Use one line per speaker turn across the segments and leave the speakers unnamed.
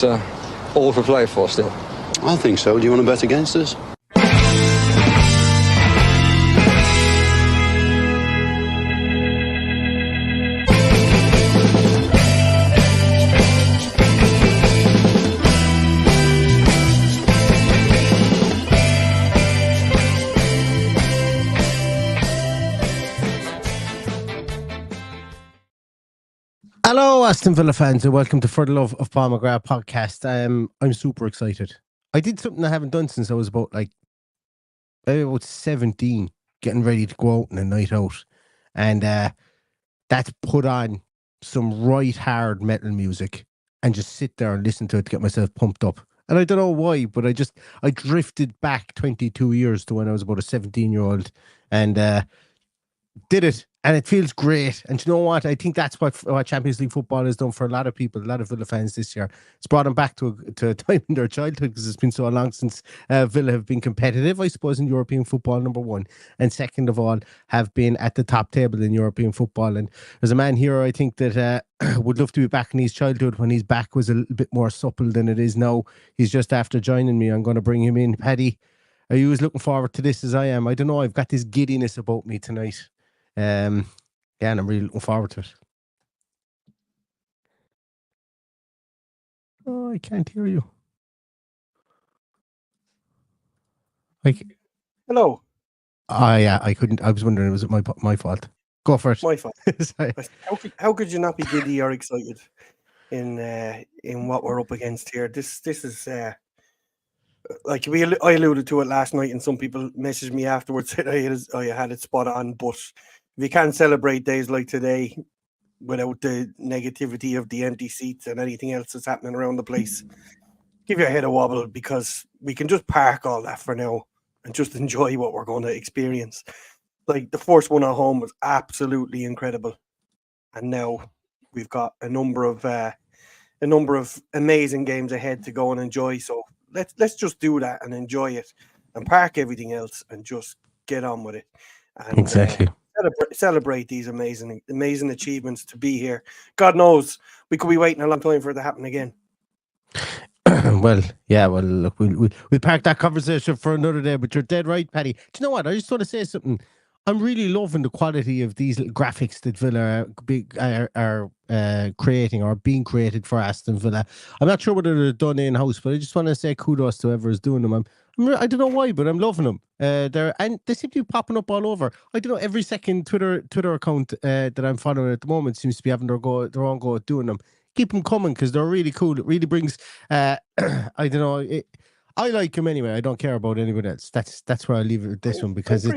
All for play for still.
I think so. Do you want to bet against us?
Hello, Aston Villa fans, and welcome to For the Love of Paul McGrath podcast. I'm super excited. I did something I haven't done since I was about 17, getting ready to go out on a night out, and that's put on some right hard metal music and just sit there and listen to it to get myself pumped up. And I don't know why, but I drifted back 22 years to when I was about a 17-year-old and did it. And it feels great. And you know what? I think that's what Champions League football has done for a lot of people, a lot of Villa fans this year. It's brought them back to a time in their childhood because it's been so long since Villa have been competitive, I suppose, in European football, number one. And second of all, have been at the top table in European football. And there's a man here, I think, that would love to be back in his childhood when his back was a little bit more supple than it is now. He's just after joining me. I'm going to bring him in. Paddy, are you as looking forward to this as I am? I don't know. I've got this giddiness about me tonight. And I'm really looking forward to it. Oh, I can't hear you.
Hello.
Yeah, I couldn't. I was wondering, was it my fault? Go for it.
My fault. How could you not be giddy or excited in what we're up against here? This is I alluded to it last night, and some people messaged me afterwards said I had it spot on, but if you can't celebrate days like today without the negativity of the empty seats and anything else that's happening around the place, give your head a wobble, because we can just park all that for now and just enjoy what we're going to experience. Like, the first one at home was absolutely incredible, and now we've got a number of amazing games ahead to go and enjoy. So let's just do that and enjoy it and park everything else and just get on with it. And,
exactly.
Celebrate these amazing achievements to be here. God knows we could be waiting a long time for it to happen again.
Well, look, we'll park that conversation for another day, but you're dead right, Paddy. Do you know what? I just want to say something. I'm really loving the quality of these little graphics that Villa are creating or being created for Aston Villa. I'm not sure whether they're done in-house, but I just want to say kudos to whoever is doing them. I don't know why, but I'm loving them. They seem to be popping up all over. I don't know, every second Twitter account that I'm following at the moment seems to be having their own go at doing them. Keep them coming, because they're really cool. It really brings, I don't know, I like them anyway. I don't care about anybody else. That's where I leave it with this one, because I'm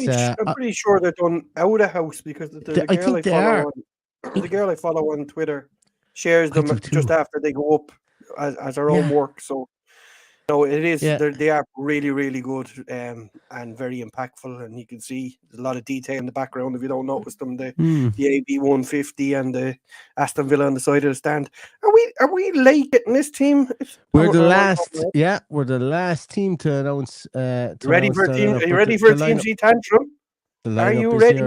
pretty sure they're done out of house, because the girl I follow on Twitter shares them just after they go up as her own work. So no, it is. Yeah. They are really, really good and very impactful, and you can see there's a lot of detail in the background if you don't notice them. The AB 150 and the Aston Villa on the side of the stand. Are we late getting this team?
We're the last. Yeah, we're the last team to announce.
Are you ready for Team G Tantrum?
Are you ready?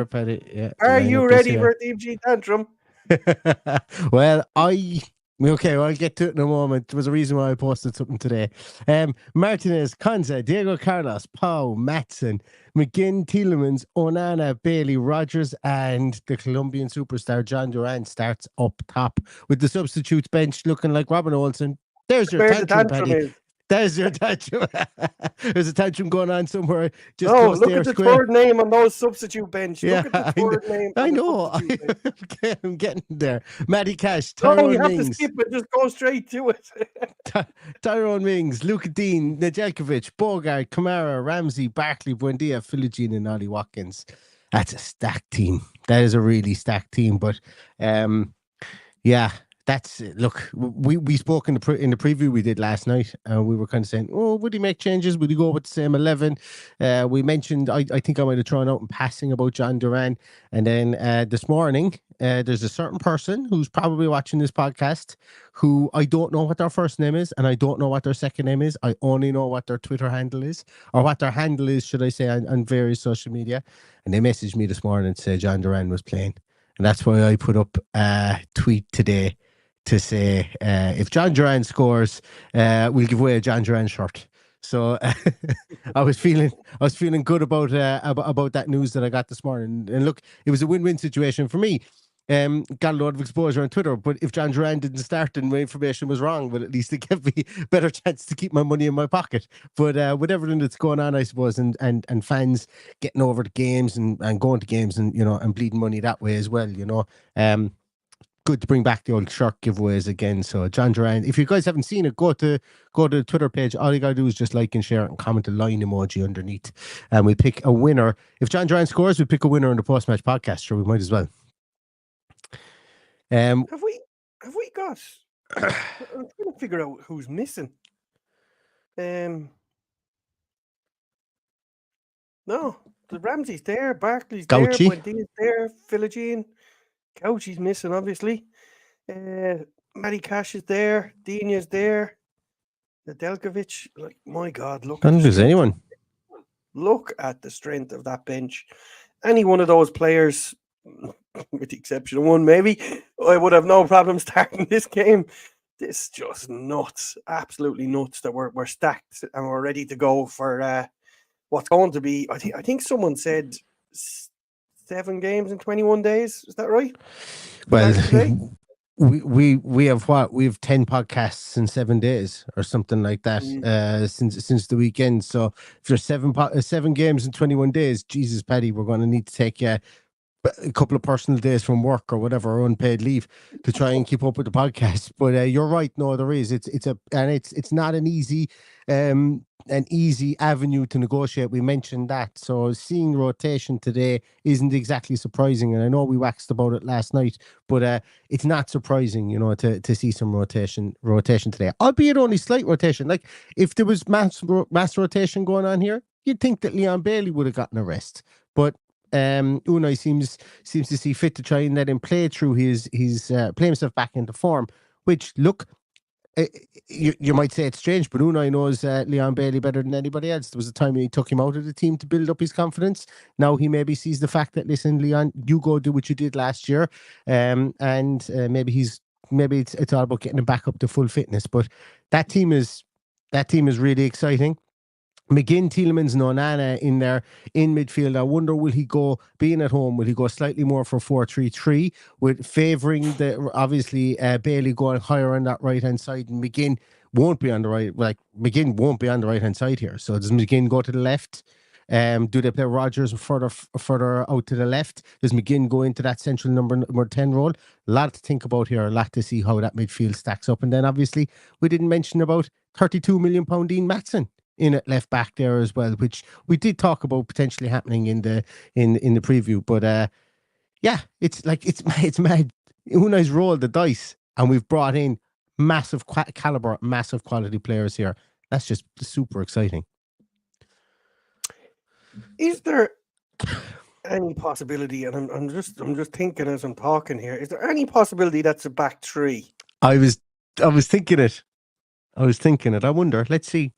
Here,
are you ready for Team G Tantrum?
Well, I'll get to it in a moment. There was a reason why I posted something today. Martinez, Konza, Diego Carlos, Pau, Matson, McGinn, Tielemans, Onana, Bailey, Rogers, and the Colombian superstar John Duran starts up top, with the substitutes bench looking like Robin Olsen. There's your tantrum, Paddy. There's your tantrum. There's a tantrum going on somewhere. Just
look at the third name on those substitute bench.
Yeah,
look at the third name.
I know. I'm getting there. Matty Cash,
Tyrone Mings. To skip it. Just go straight to it.
Tyrone Mings, Luca Dean, Nedeljkovic, Bogart, Kamara, Ramsey, Barkley, Buendia, Philogene, and Ollie Watkins. That's a stacked team. That is a really stacked team. But yeah. That's it. Look, we spoke in the preview we did last night. We were kind of saying, would he make changes? Would he go with the same 11? We mentioned, I think I might have thrown out in passing about John Duran. And then this morning, there's a certain person who's probably watching this podcast who I don't know what their first name is, and I don't know what their second name is. I only know what their Twitter handle is, or what their handle is, should I say, on various social media. And they messaged me this morning to say John Duran was playing. And that's why I put up a tweet today to say if John Duran scores, we'll give away a John Duran shirt. So I was feeling good about that news that I got this morning. And look, it was a win-win situation for me. Got a lot of exposure on Twitter, but if John Duran didn't start and my information was wrong, but at least it gave me a better chance to keep my money in my pocket. But with everything that's going on, I suppose, and fans getting over the games and going to games and and bleeding money that way as well, good to bring back the old shirt giveaways again. So John Duran, if you guys haven't seen it, go to the Twitter page. All you gotta do is just like and share it and comment a line emoji underneath, and we pick a winner. If John Duran scores, we pick a winner in the post-match podcast. Sure, we might as well.
Have we got? I'm trying to figure out who's missing. No, the Ramsey's there, Barkley's
Gauchi.
there, Buendía's there, Philogene. Gauchi's missing, obviously. Matty Cash is there, Dina's there, Nedeljkovic. Like, my God, look.
I don't think there's anyone.
Look at the strength of that bench. Any one of those players, with the exception of one, maybe, I would have no problem starting this game. This is just nuts, absolutely nuts that we're stacked and we're ready to go for what's going to be. I think someone said 7 games in 21 days. Is that right?
Well, we have what? We have 10 podcasts in 7 days or something like that since the weekend. So if there's 7 games in 21 days, Jesus, Paddy, we're going to need to take a couple of personal days from work or whatever, or unpaid leave, to try and keep up with the podcast. But you're right. No, there is. It's not an easy avenue to negotiate. We mentioned that. So seeing rotation today isn't exactly surprising. And I know we waxed about it last night, but it's not surprising, to see some rotation today, albeit only slight rotation. Like if there was mass rotation going on here, you'd think that Leon Bailey would have gotten a rest, but Unai seems to see fit to try and let him play through his play himself back into form, which, look, you might say it's strange, but Unai knows Leon Bailey better than anybody else. There was a time he took him out of the team to build up his confidence. Now he maybe sees the fact that, listen, Leon, you go do what you did last year, and maybe it's all about getting him back up to full fitness. But that team is really exciting. McGinn, Tielemans, and Onana in there in midfield. I wonder, will he go, being at home, will he go slightly more for 4-3-3, with favouring obviously Bailey going higher on that right hand side, and McGinn won't be on the right. Like McGinn won't be on the right hand side here. So does McGinn go to the left? Do they play Rodgers further out to the left? Does McGinn go into that central number 10 role? A lot to think about here. A lot to see how that midfield stacks up. And then obviously we didn't mention about £32 million Dean Maatsen in at left back there as well, which we did talk about potentially happening in the preview. But yeah, it's mad. Unai's rolled the dice, and we've brought in massive caliber, massive quality players here. That's just super exciting.
Is there any possibility, and I'm just thinking as I'm talking here, is there any possibility that's a back three?
I was thinking it. I wonder. Let's see.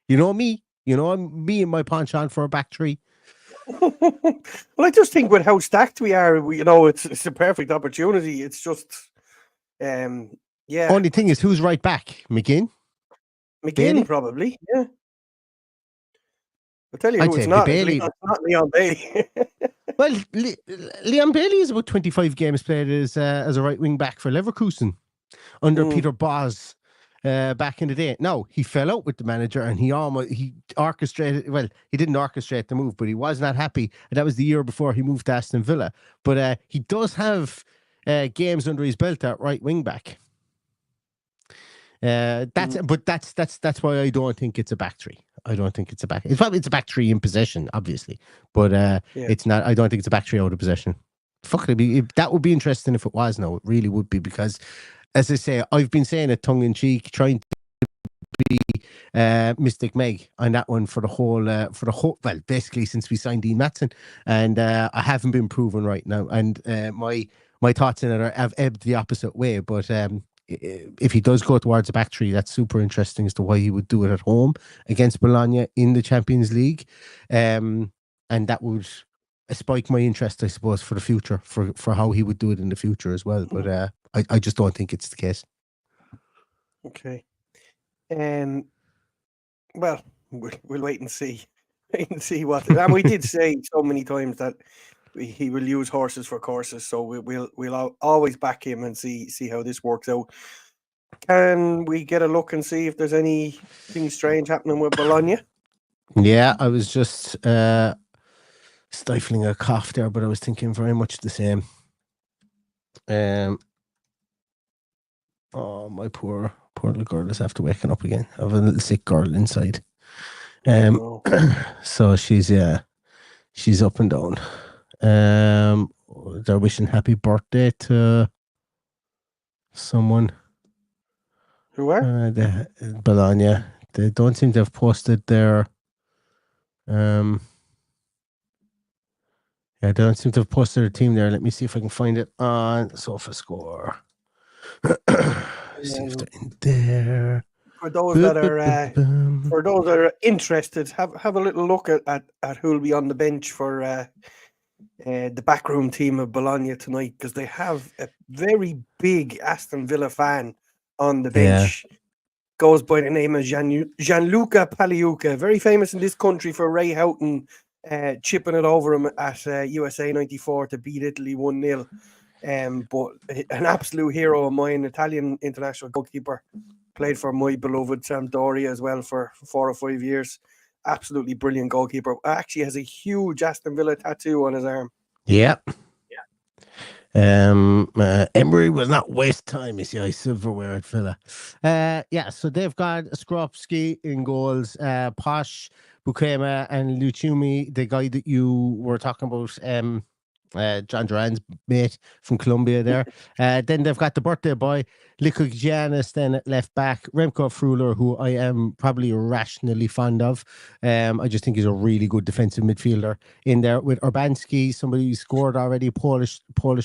You know me and my penchant for a back three.
Well, I just think with how stacked we are, it's a perfect opportunity. It's just, yeah.
Only thing is, who's right back? McGinn,
Bailey? Probably, yeah. I'll tell you who it's not. Bailey. It's not Leon Bailey.
Well, Leon Bailey is about 25 games played as a right wing back for Leverkusen under Peter Bosz. Back in the day. No, he fell out with the manager, and he orchestrated. Well, he didn't orchestrate the move, but he was not happy. And that was the year before he moved to Aston Villa. But he does have games under his belt at right wing back. That's why I don't think it's a back three. I don't think it's a back. It's a back three in possession, obviously, but it's not. I don't think it's a back three out of possession. Fuck it, that would be interesting if it was. No, it really would be, because, as I say, I've been saying it tongue in cheek, trying to be Mystic Meg on that one for the whole, well, basically since we signed Dean Maatsen, and I haven't been proven right now. And my thoughts in it have ebbed the opposite way. But if he does go towards the back three, that's super interesting as to why he would do it at home against Bologna in the Champions League, and that would spike my interest, I suppose, for the future, for how he would do it in the future as well. But I just don't think it's the case.
Okay. Well, we'll wait and see. Wait and see what. And we did say so many times that he will use horses for courses, so we'll always back him and see how this works out. Can we get a look and see if there's anything strange happening with Bologna?
Yeah, I was just stifling a cough there, but I was thinking very much the same. Oh, my poor little girl is after waking up again. I have a little sick girl inside.
No.
So she's up and down. They're wishing happy birthday to someone.
Who are?
The Bologna. They don't seem to have posted their yeah, they don't seem to have posted their team there. Let me see if I can find it on SofaScore. See if they're in there.
For those that are interested, have a little look at who'll be on the bench for the backroom team of Bologna tonight, because they have a very big Aston Villa fan on the bench. Yeah. Goes by the name of Gianluca Pagliuca, very famous in this country for Ray Houghton chipping it over him at USA 94 to beat Italy 1-0. But an absolute hero of mine, Italian international goalkeeper, played for my beloved Sampdoria as well for 4 or 5 years. Absolutely brilliant goalkeeper. Actually has a huge Aston Villa tattoo on his arm.
Yep. Emery will not waste time, you see, I silverware at Villa. Yeah, so they've got Skropski in goals, Posh, Bukema, and Luciumi, the guy that you were talking about, John Duran's mate from Colombia there. Then they've got the birthday boy, Giddiness, then at left back, Remco Fruler, who I am probably irrationally fond of. I just think he's a really good defensive midfielder in there with Urbanski, somebody who scored already, Polish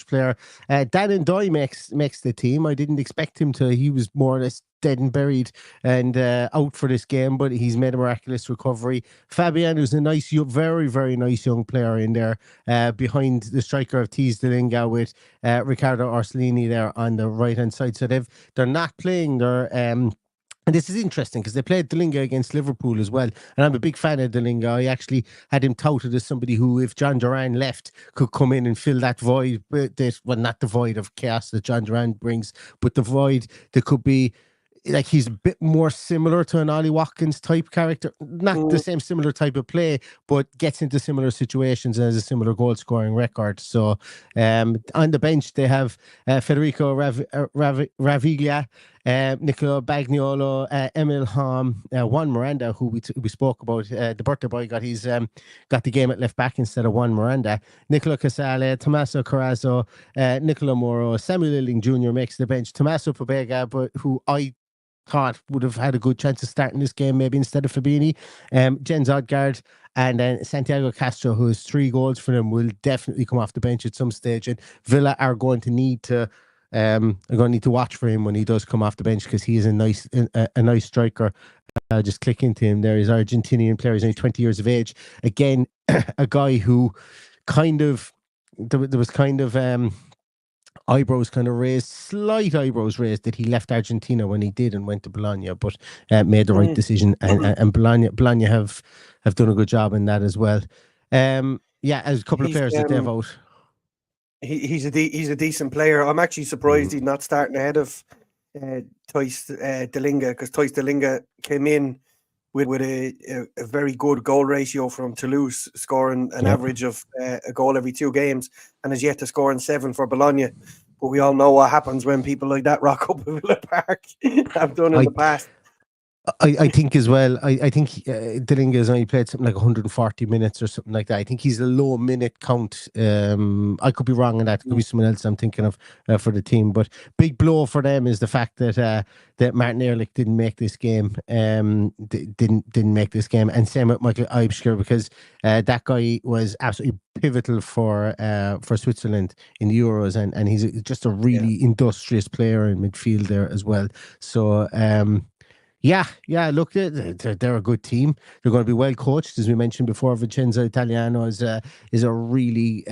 player. Dan Ndoye makes the team. I didn't expect him to. He was more or less dead and buried and out for this game, but he's made a miraculous recovery. Fabian, who's a nice, very, very nice young player in there, behind the striker of Tees Delinga with Riccardo Orsolini there on the right-hand side. So they're not playing their... and this is interesting because they played Delinga against Liverpool as well. And I'm a big fan of Delinga. I actually had him touted as somebody who, if John Duran left, could come in and fill that void. Well, not the void of chaos that John Duran brings, but the void that could be... Like, he's a bit more similar to an Ollie Watkins type character. Not the same similar type of play, but gets into similar situations and has a similar goal scoring record. So on the bench, they have Federico Raviglia, Nicola Bagnolo, Emil Ham, Juan Miranda, who we spoke about. The birthday boy got the game at left back instead of Juan Miranda. Nicola Casale, Tommaso Carrazzo, Nicola Moro, Samuel Illing Jr. makes the bench. Tommaso Pobega, but who I thought would have had a good chance of starting this game maybe instead of Fabini. Jens Odgaard, and then Santiago Castro, who has 3 goals for them, will definitely come off the bench at some stage, and Villa are going to need to watch for him when he does come off the bench, because he is a nice striker. Just click into him there. He's Argentinian player. He's only 20 years of age. Again, a guy who there was eyebrows kind of raised, slight eyebrows raised, that he left Argentina when he did and went to Bologna, but made the right decision, and Bologna have done a good job in that as well. Yeah, as a couple of players that they've out.
He's a decent player. I'm actually surprised he's not starting ahead of Theis Delinga, because Theis Delinga came in with a very good goal ratio from Toulouse, scoring an average of a goal every 2 games, and has yet to score in 7 for Bologna. But we all know what happens when people like that rock up at Villa Park. Have done in the past.
I think as well, I think Delinga has only played something like 140 minutes or something like that. I think he's a low minute count. I could be wrong on that. It could be someone else I'm thinking of for the team. But big blow for them is the fact that Martin Ehrlich didn't make this game. Didn't make this game, and same with Michael Eibschker, because that guy was absolutely pivotal for Switzerland in the Euros, and he's just a really industrious player in midfield there as well. So Yeah, look, they're a good team. They're going to be well coached, as we mentioned before. Vincenzo Italiano is a really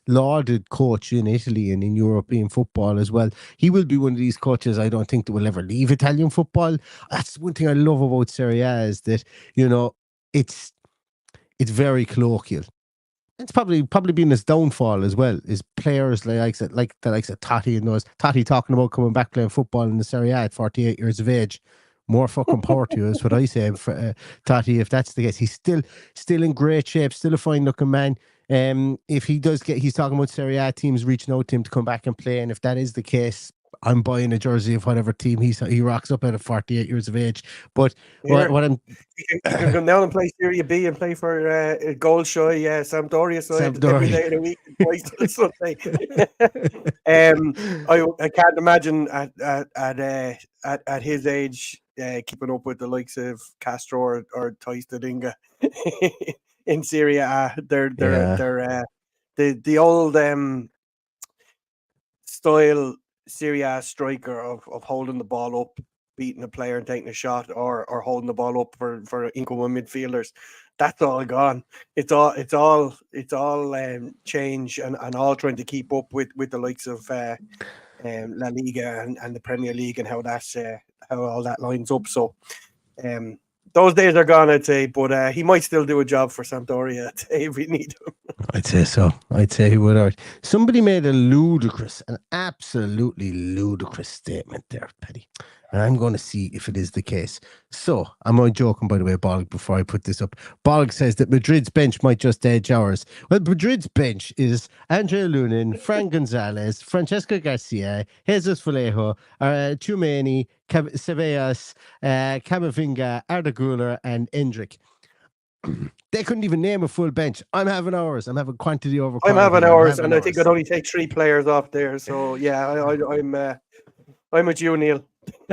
lauded coach in Italy and in European football as well. He will be one of these coaches I don't think that will ever leave Italian football. That's one thing I love about Serie A, is that, it's very colloquial. It's probably been his downfall as well. Is players like the likes of Totti and those. Totti talking about coming back playing football in the Serie A at 48 years of age. More fucking power to you, is what I say. For Totti, if that's the case, he's still in great shape, still a fine looking man. If he does he's talking about Serie A teams reaching out to him to come back and play, and if that is the case, I'm buying a jersey of whatever team he rocks up at 48 years of age. But what I'm
You can come down and play Serie B and play for goal shy Sampdoria side every day of the week, twice on Sunday. I can't imagine at his age keeping up with the likes of Castro or Thijs de Dinga in Serie A. They're the old style Serie A striker of holding the ball up, beating a player and taking a shot, or holding the ball up for incoming midfielders. That's all gone. It's all change and all trying to keep up with the likes of La Liga and the Premier League, and how all that lines up. So those days are gone, I'd say, but he might still do a job for Sampdoria if we need him.
I'd say so. I'd say he would. Somebody made an absolutely ludicrous statement there, Paddy. And I'm going to see if it is the case. So, am I joking, by the way, Bolg, before I put this up? Bolg says that Madrid's bench might just edge ours. Well, Madrid's bench is Andrea Lunin, Fran Gonzalez, Francesco Garcia, Jesus Vallejo, Tchouameni, Ceballos, Camavinga, Arda Güler, and Endrick. They couldn't even name a full bench. I'm having ours. I'm having quantity over quality.
I'm having ours, and I think I'd only take 3 players off there. So yeah, I'm with you, Neil.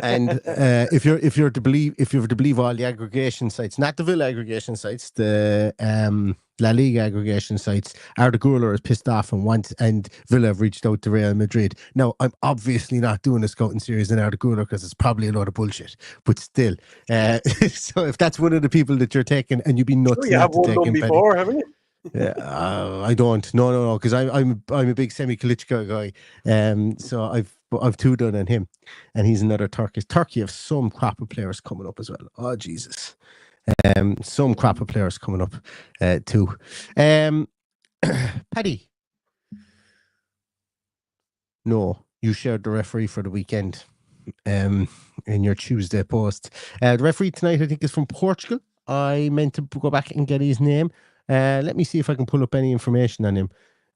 And if you're to believe all the aggregation sites, not the Villa aggregation sites, the La Liga aggregation sites, Arda Güler is pissed off and Villa have reached out to Real Madrid. Now, I'm obviously not doing a scouting series in Arda Güler because it's probably a lot of bullshit. But still, so if that's one of the people that you're taking, and you'd be nuts.
Sure, you have one done before, haven't you?
I don't. No, because I'm a big Semi Kalichka guy. So I've 2 done on him, and he's another Turkish. Turkey have some crap of players coming up as well. Oh Jesus, some crap of players coming up too. Paddy, no, you shared the referee for the weekend in your Tuesday post. The referee tonight, I think, is from Portugal. I meant to go back and get his name. Let me see if I can pull up any information on him.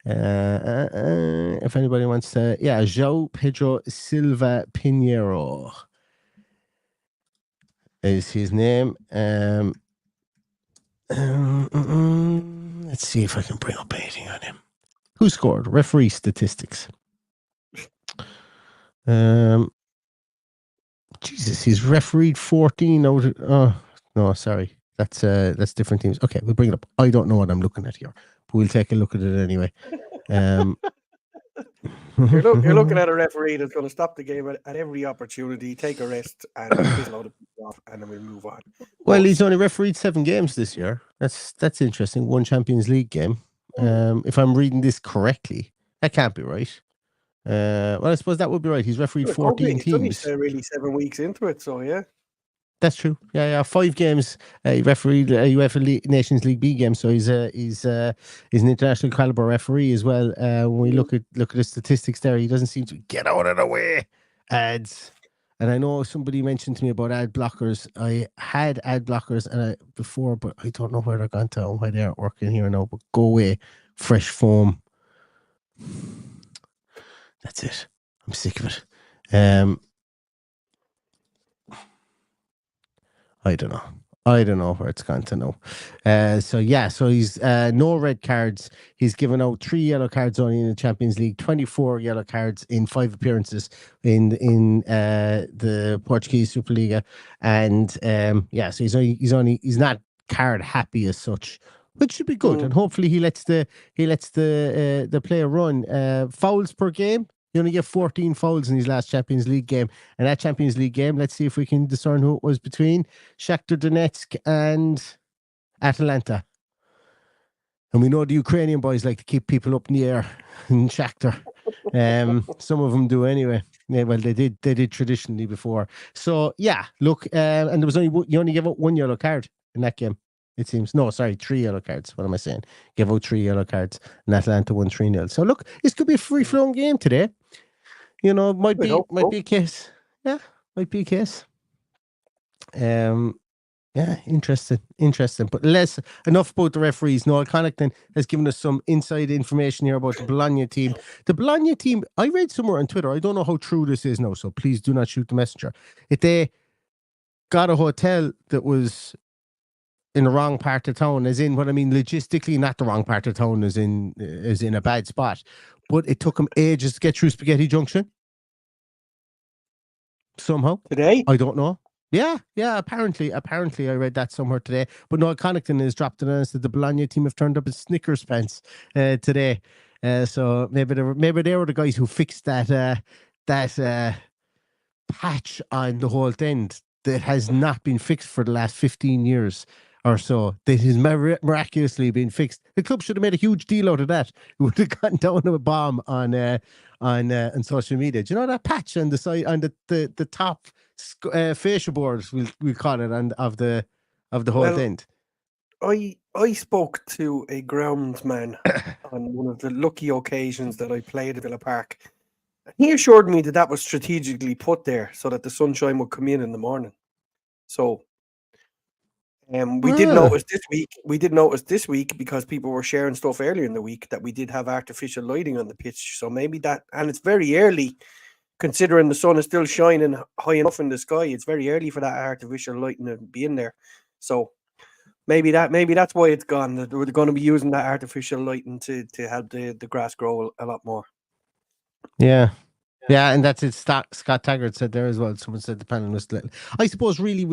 If anybody wants to, João Pedro Silva Pinheiro is his name. Let's see if I can bring up anything on him. Who scored? Referee statistics. Jesus, he's refereed 14 out of. Oh no, sorry. That's different teams. Okay, we'll bring it up. I don't know what I'm looking at here, but we'll take a look at it anyway.
You're looking at a referee that's going to stop the game at every opportunity, take a rest, and piss a load of people off, and then we'll move on.
Well, he's only refereed 7 games this year. That's interesting. 1 Champions League game. If I'm reading this correctly, that can't be right. Well, I suppose that would be right. He's refereed 14 teams.
He's really 7 weeks into it, so yeah.
That's true. Yeah. 5 games. He refereed a UEFA Nations League B game, so he's an international caliber referee as well. When we look at the statistics there, he doesn't seem to get out of the way. Ads, and I know somebody mentioned to me about ad blockers. I had ad blockers before, but I don't know where they're gone to and why they aren't working here now. But go away, Fresh Foam. That's it. I'm sick of it. I don't know where it's gone to now. So he's no red cards. He's given out 3 yellow cards only in the Champions League, 24 yellow cards in 5 appearances in the Portuguese Superliga, and so he's not card happy as such, which should be good, and hopefully he lets the player run. Fouls per game, He only get 14 fouls in his last Champions League game. And that Champions League game, let's see if we can discern who it was between Shakhtar Donetsk and Atalanta. And we know the Ukrainian boys like to keep people up in the air in Shakhtar. Some of them do anyway. Yeah, well, they did traditionally before. So yeah, look, and there was you only gave out 1 yellow card in that game. It seems. No, sorry, 3 yellow cards. What am I saying? Gave out 3 yellow cards, and Atlanta won 3-0. So look, this could be a free flowing game today. You know, might be a case. Yeah, might be a case. Yeah, interesting. But enough about the referees. Noel Connaughton has given us some inside information here about the Bologna team. The Bologna team, I read somewhere on Twitter, I don't know how true this is now, so please do not shoot the messenger. If they got a hotel that was in the wrong part of town, as in what I mean logistically, not the wrong part of town as in a bad spot, but it took them ages to get through Spaghetti Junction. Somehow.
Today?
I don't know. Yeah. Apparently, I read that somewhere today. But Noel Connaughton has dropped an announcement that the Bologna team have turned up in Snickers pants today. So maybe they were the guys who fixed that patch on the whole end that has not been fixed for the last 15 years or so. That has miraculously been fixed. The club should have made a huge deal out of that. It would have gone down to a bomb on social media. Do you know that patch on the side, on the top fascia boards, we call it, of the whole end?
I spoke to a groundsman on one of the lucky occasions that I played at Villa Park. He assured me that was strategically put there so that the sunshine would come in the morning. So we did notice this week. We did notice this week because people were sharing stuff earlier in the week that we did have artificial lighting on the pitch. So maybe that, and it's very early, considering the sun is still shining high enough in the sky. It's very early for that artificial lighting to be in there. So maybe that's why it's gone. That we're going to be using that artificial lighting to help the grass grow a lot more.
Yeah, and that's it. Scott Taggart said there as well. Someone said the panel was little. I suppose really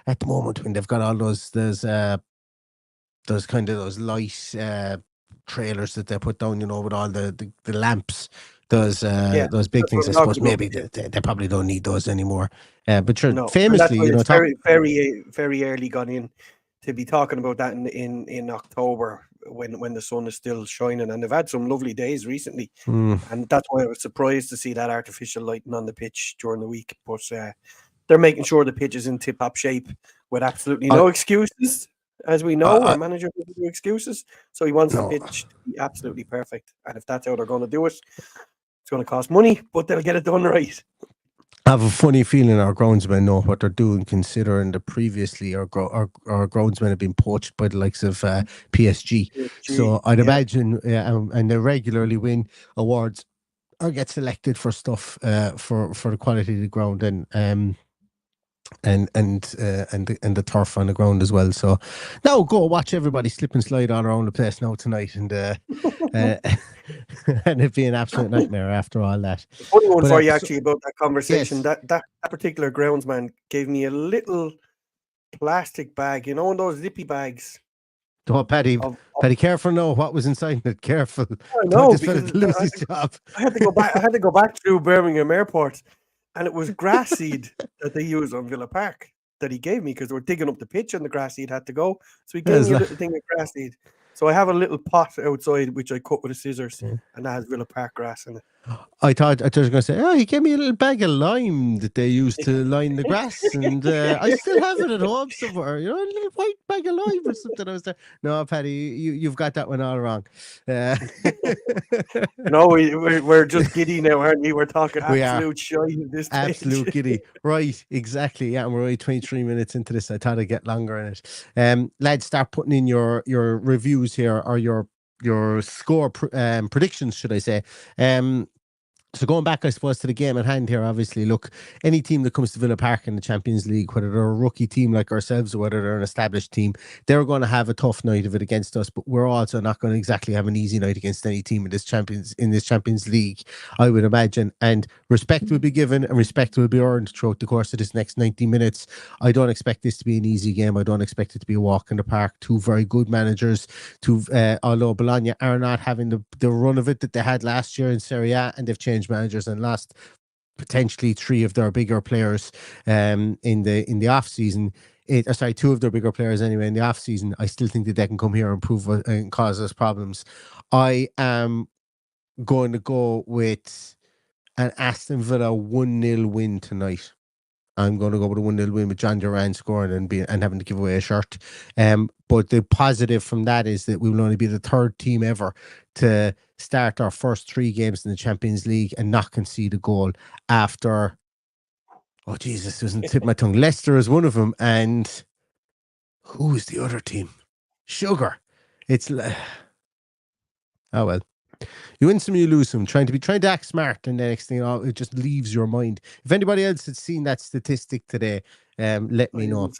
at the moment when they've got all those kind of those light trailers that they put down, you know, with all the lamps, those big things. I suppose maybe they probably don't need those anymore. But sure, no, famously, you know,
very early gone in to be talking about that in October when the sun is still shining, and they've had some lovely days recently, and that's why I was surprised to see that artificial lighting on the pitch during the week. But they're making sure the pitch is in tip-top shape with absolutely no excuses. As we know, our manager doesn't do excuses, so he wants the pitch to be absolutely perfect. And if that's how they're going to do it, it's going to cost money, but they'll get it done right.
I have a funny feeling our groundsmen know what they're doing, considering that previously our groundsmen have been poached by the likes of PSG. So I'd imagine, and they regularly win awards or get selected for stuff for the quality of the ground and the turf on the ground as well. So now go watch everybody slip and slide all around the place now tonight, and and it'd be an absolute nightmare after all that.
Funny one for you actually about that conversation. Yes. That particular groundsman gave me a little plastic bag, you know, one of those zippy bags.
Oh, Paddy, careful now. What was inside it? Careful.
I know, because lose his job. I had to go back through Birmingham Airport. And it was grass seed that they use on Villa Park that he gave me because they were digging up the pitch and the grass seed had to go. So he gave me a little thing of grass seed. So I have a little pot outside which I cut with a scissors, and that has Villa Park grass in it.
I thought was going to say, he gave me a little bag of lime that they used to line the grass, and I still have it at home somewhere. You know, a little white bag of lime or something. I was there. No, Paddy, you've got that one all wrong.
No, we're just giddy now, aren't we? We're talking absolute shite at this stage.
Absolute giddy. Right, exactly. Yeah, and we're only 23 minutes into this. I thought I'd get longer in it. Lads, start putting in your reviews here, or your score predictions, should I say. So going back, I suppose, to the game at hand here, obviously, look, any team that comes to Villa Park in the Champions League, whether they're a rookie team like ourselves or whether they're an established team, they're going to have a tough night of it against us, but we're also not going to exactly have an easy night against any team in this Champions League, I would imagine. And respect will be given and respect will be earned throughout the course of this next 90 minutes. I don't expect this to be an easy game. I don't expect it to be a walk in the park. Two very good managers, although Bologna are not having the run of it that they had last year in Serie A, and they've changed change managers and lost potentially 3 of their bigger players in the off season. Sorry, 2 of their bigger players anyway in the off season. I still think that they can come here and prove and cause us problems. I am going to go with an Aston Villa 1-0 win tonight. I'm going to go with a 1-0 win with John Duran scoring and having to give away a shirt. But the positive from that is that we will only be the 3rd team ever to start our first 3 games in the Champions League and not concede a goal after. Oh Jesus, doesn't tip my tongue. Leicester is one of them, and who is the other team? Sugar. It's oh well. You win some, you lose some. Trying to act smart, and the next thing it just leaves your mind. If anybody else had seen that statistic today, let me know.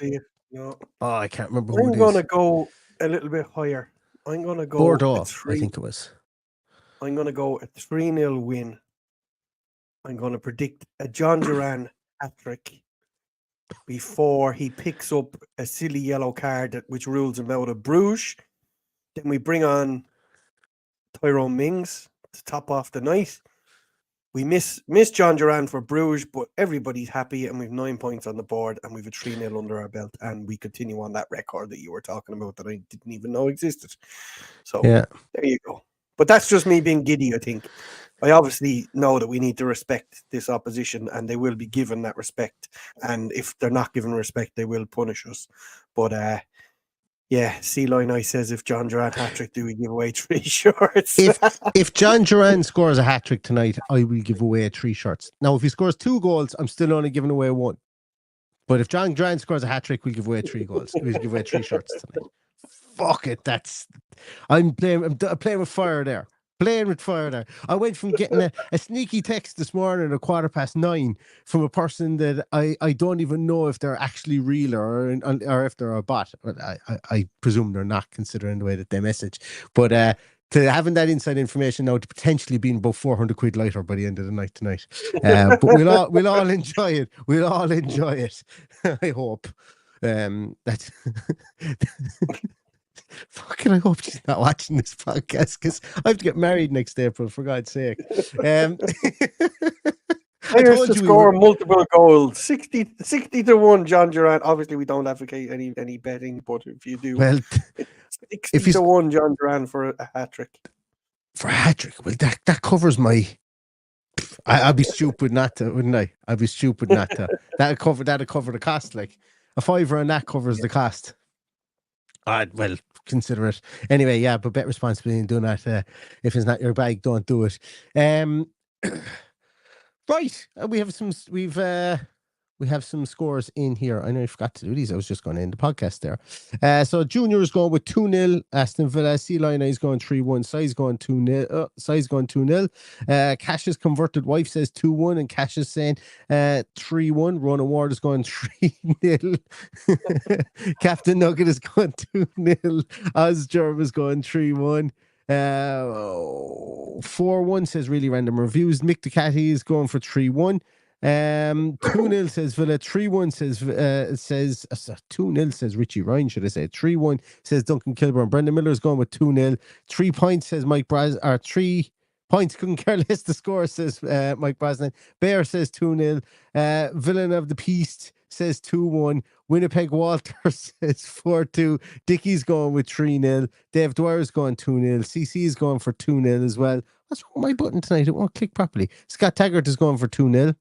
No.
Oh, I can't remember who it is.
I'm going to go a little bit higher. I'm going to go
Bordeaux, I think it was.
I'm going to go a 3-0 win. I'm going to predict a John Duran hat-trick before he picks up a silly yellow card which rules him out of Bruges. Then we bring on Tyrone Mings to top off the night. We miss John Duran for Bruges, but everybody's happy and we've 9 points on the board and we've a 3-0 under our belt, and we continue on that record that you were talking about that I didn't even know existed. So yeah, there you go. But that's just me being giddy, I think. I obviously know that we need to respect this opposition and they will be given that respect. And if they're not given respect, they will punish us. But yeah, C-Line I says if John Duran hat-trick, do we give away 3 shirts?
If John Duran scores a hat-trick tonight, I will give away 3 shirts. Now, if he scores 2 goals, I'm still only giving away 1. But if John Duran scores a hat-trick, we'll give away 3 goals. We'll give away 3 shirts tonight. Fuck it, I'm playing with fire there. I went from getting a sneaky text this morning at 9:15 from a person that I don't even know if they're actually real or if they're a bot. I presume they're not, considering the way that they message. But to having that inside information now to potentially being about 400 quid lighter by the end of the night tonight. But we'll all enjoy it. We'll all enjoy it. I hope. That's fucking, I hope she's not watching this podcast because I have to get married next April, for God's sake.
I used to score multiple goals. 60-1 John Duran. Obviously we don't advocate any betting, but if you do,
well,
60-1 John Duran for a hat-trick.
For a hat-trick? Well, that covers my... I'd be stupid not to, wouldn't I? I'd be stupid not to. That'd cover the cost. Like a £5 and that covers the cost. Well, consider it. Anyway, yeah, but bet responsibly in doing that. If it's not your bag, don't do it. Right. We have some scores in here. I know I forgot to do these. I was just going to end the podcast there. So Junior is going with 2-0. Aston Villa. C-Line is going 3-1. Si's going 2-0. Si's going 2-0. Cash's converted wife says 2-1, and Cash is saying 3-1. Ronan Ward is going 3-0. Captain Nugget is going 2-0. Ozgerm is going 3-1. 4-1 says really random reviews. Mick Ducati is going for 3-1. 2-0 says Villa. 3-1 says 2-0 says Richie Ryan, should I say. 3-1 says Duncan Kilburn. Brendan Miller is going with 2-0. 3 points says Mike Braz, or 3 points, couldn't care less the score, says Mike Brosnan. Bear says 2-0. Villain of the Peace says 2-1. Winnipeg Walter says 4-2. Dickie's going with 3-0. Dave Dwyer's going 2-0. CC is going for 2-0 as well. What's wrong with my button tonight? It won't click properly. Scott Taggart is going for 2-0.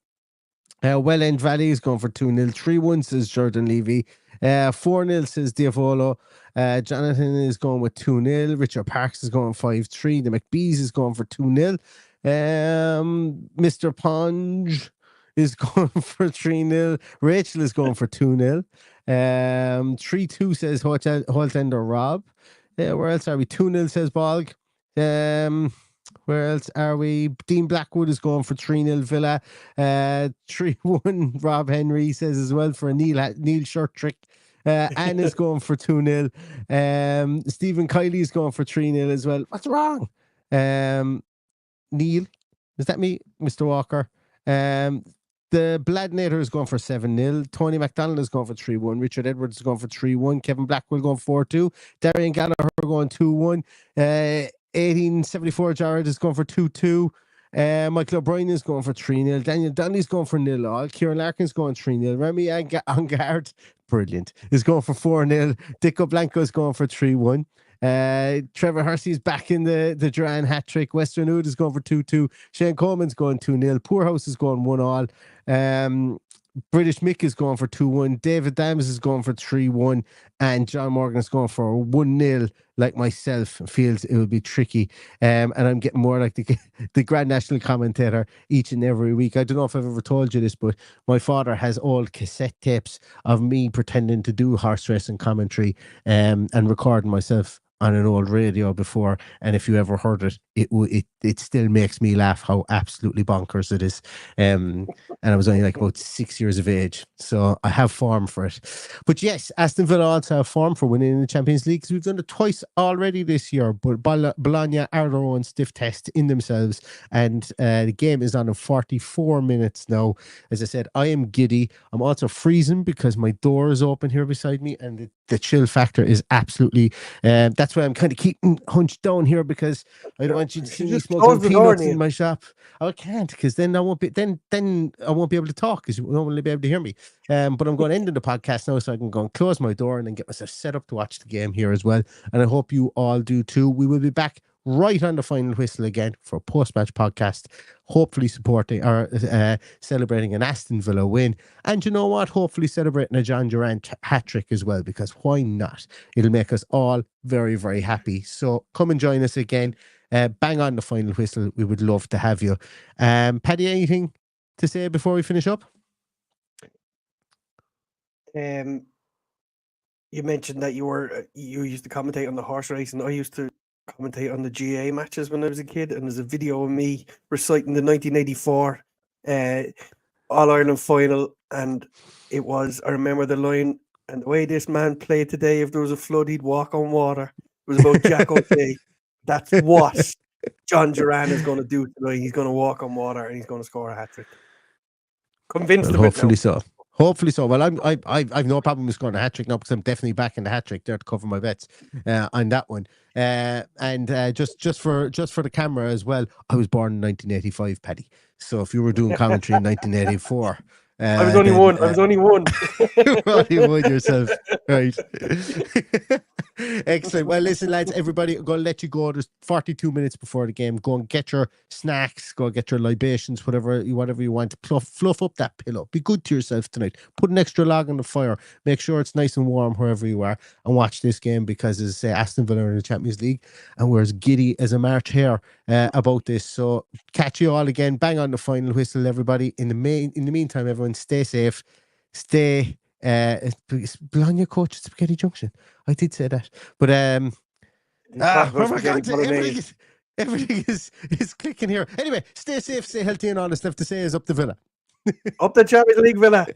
Well End Valley is going for 2-0. 3-1 says Jordan Levy. 4-0 says Diavolo. Jonathan is going with 2-0. Richard Parks is going 5-3. The McBees is going for 2-0. Mr. Ponge is going for 3-0. Rachel is going for 2-0. 3-2 says Holtender Rob. Where else are we? 2-0 says Bolg. Where else are we? Dean Blackwood is going for 3-0 Villa. 3-1 Rob Henry says as well for a Neil shirt trick. Anne is going for 2-0. Stephen Kiley is going for 3-0 as well. What's wrong? Neil, is that me? Mr. Walker. The Bladnator is going for 7-0. Tony McDonald is going for 3-1. Richard Edwards is going for 3-1. Kevin Blackwell going 4-2. Darian Gallagher going 2-1. 1874 Jared is going for 2-2. Michael O'Brien is going for 3-0. Daniel Donnelly's going for 0-all. Kieran Larkin's going 3-0. Remy Angard, brilliant, is going for 4-0. Dico Blanco is going for 3-1. Trevor Hersey's back in the Duran hat trick. Western Wood is going for 2-2. Shane Coleman's going 2-0. Poorhouse is going 1-all. British Mick is going for 2-1. David Dams is going for 3-1. And John Morgan is going for 1-0. Like myself, feels it will be tricky. And I'm getting more like the Grand National commentator each and every week. I don't know if I've ever told you this, but my father has old cassette tapes of me pretending to do horse racing commentary and recording myself on an old radio before, and if you ever heard it, it still makes me laugh how absolutely bonkers it is. And I was only like about 6 years of age, so I have form for it. But yes, Aston Villa also have form for winning in the Champions League, because we've done it twice already this year. But Bologna are their own stiff test in themselves, and the game is on in 44 minutes now. As I said, I am giddy. I'm also freezing because my door is open here beside me, and the chill factor is absolutely. That's why I'm kind of keeping hunched down here, because I don't want you to see me smoking peanuts in my shop. I can't, because then I won't be I won't be able to talk, because you won't really be able to hear me. But I'm going to end the podcast now, so I can go and close my door and then get myself set up to watch the game here as well. And I hope you all do too. We will be back right on the final whistle again for a post-match podcast, hopefully supporting or celebrating an Aston Villa win, and you know what, hopefully celebrating a John Durant hat-trick as well, because why not? It'll make us all very, very happy. So come and join us again. Bang on the final whistle. We would love to have you. Paddy, anything to say before we finish up?
You mentioned that you used to commentate on the horse race, and I used to commentate on the GA matches when I was a kid, and there's a video of me reciting the 1984 All-Ireland final, and it was, I remember the line, and the way this man played today, if there was a flood, he'd walk on water. It was about Jack O'Shea. That's what John Duran is going to do tonight. He's going to walk on water, and he's going to score a hat-trick. Convinced of it.
Hopefully so. Hopefully so. Well, I've no problem with scoring a hat trick now, because I'm definitely back in the hat trick there to cover my bets on that one. And just for the camera as well, I was born in 1985, Paddy. So if you were doing commentary in 1984.
I was only one. I was only one.
You only one yourself, right? Excellent. Well, listen, lads, everybody, I'm going to let you go. There's 42 minutes before the game. Go and get your snacks. Go and get your libations, whatever you want. Fluff up that pillow. Be good to yourself tonight. Put an extra log on the fire. Make sure it's nice and warm wherever you are, and watch this game, because, as I say, Aston Villa are in the Champions League, and we're as giddy as a March hare about this. So catch you all again. Bang on the final whistle, everybody. In the meantime, everyone, stay safe. Stay. Bologna coach at Spaghetti Junction. I did say that, but everything is clicking here. Anyway, stay safe, stay healthy, and all the stuff to say is up the Villa.
Up the Champions League, Villa.